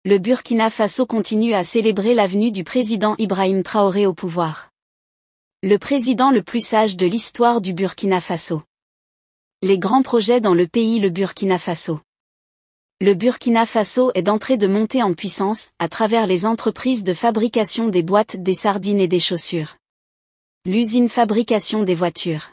Le Burkina Faso continue à célébrer la venue du président Ibrahim Traoré au pouvoir. Le président le plus sage de l'histoire du Burkina Faso. Les grands projets dans le pays. Le Burkina Faso. Le Burkina Faso est d'entrée de montée en puissance, à travers les entreprises de fabrication des boîtes, des sardines et des chaussures. L'usine fabrication des voitures.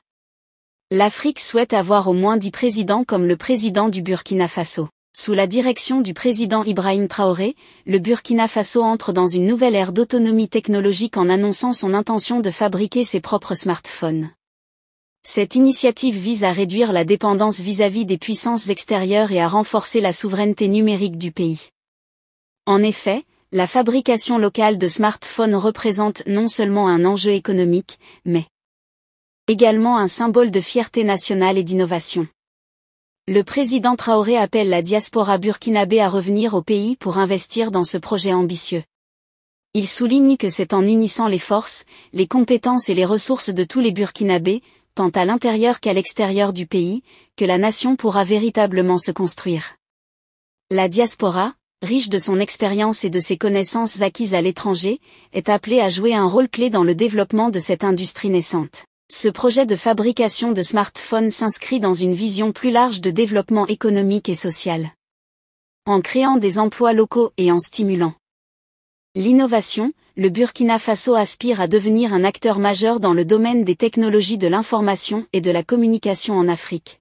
L'Afrique souhaite avoir au moins 10 présidents comme le président du Burkina Faso. Sous la direction du président Ibrahim Traoré, le Burkina Faso entre dans une nouvelle ère d'autonomie technologique en annonçant son intention de fabriquer ses propres smartphones. Cette initiative vise à réduire la dépendance vis-à-vis des puissances extérieures et à renforcer la souveraineté numérique du pays. En effet, la fabrication locale de smartphones représente non seulement un enjeu économique, mais également un symbole de fierté nationale et d'innovation. Le président Traoré appelle la diaspora burkinabé à revenir au pays pour investir dans ce projet ambitieux. Il souligne que c'est en unissant les forces, les compétences et les ressources de tous les Burkinabés, tant à l'intérieur qu'à l'extérieur du pays, que la nation pourra véritablement se construire. La diaspora, riche de son expérience et de ses connaissances acquises à l'étranger, est appelée à jouer un rôle clé dans le développement de cette industrie naissante. Ce projet de fabrication de smartphones s'inscrit dans une vision plus large de développement économique et social. En créant des emplois locaux et en stimulant l'innovation, le Burkina Faso aspire à devenir un acteur majeur dans le domaine des technologies de l'information et de la communication en Afrique.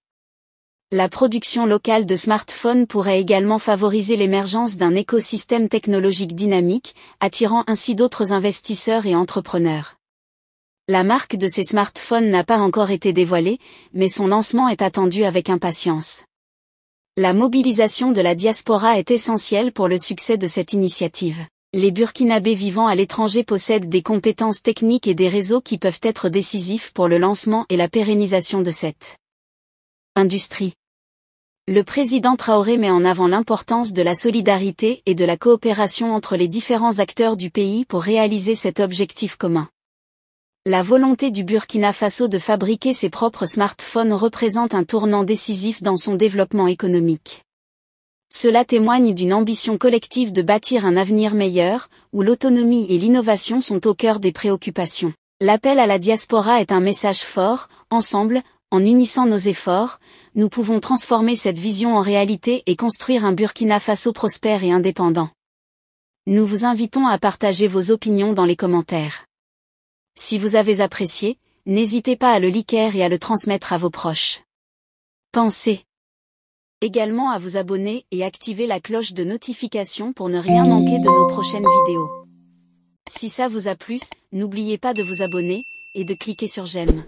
La production locale de smartphones pourrait également favoriser l'émergence d'un écosystème technologique dynamique, attirant ainsi d'autres investisseurs et entrepreneurs. La marque de ces smartphones n'a pas encore été dévoilée, mais son lancement est attendu avec impatience. La mobilisation de la diaspora est essentielle pour le succès de cette initiative. Les Burkinabés vivant à l'étranger possèdent des compétences techniques et des réseaux qui peuvent être décisifs pour le lancement et la pérennisation de cette industrie. Le président Traoré met en avant l'importance de la solidarité et de la coopération entre les différents acteurs du pays pour réaliser cet objectif commun. La volonté du Burkina Faso de fabriquer ses propres smartphones représente un tournant décisif dans son développement économique. Cela témoigne d'une ambition collective de bâtir un avenir meilleur, où l'autonomie et l'innovation sont au cœur des préoccupations. L'appel à la diaspora est un message fort. Ensemble, en unissant nos efforts, nous pouvons transformer cette vision en réalité et construire un Burkina Faso prospère et indépendant. Nous vous invitons à partager vos opinions dans les commentaires. Si vous avez apprécié, n'hésitez pas à le liker et à le transmettre à vos proches. Pensez également à vous abonner et activer la cloche de notification pour ne rien manquer de nos prochaines vidéos. Si ça vous a plu, n'oubliez pas de vous abonner et de cliquer sur j'aime.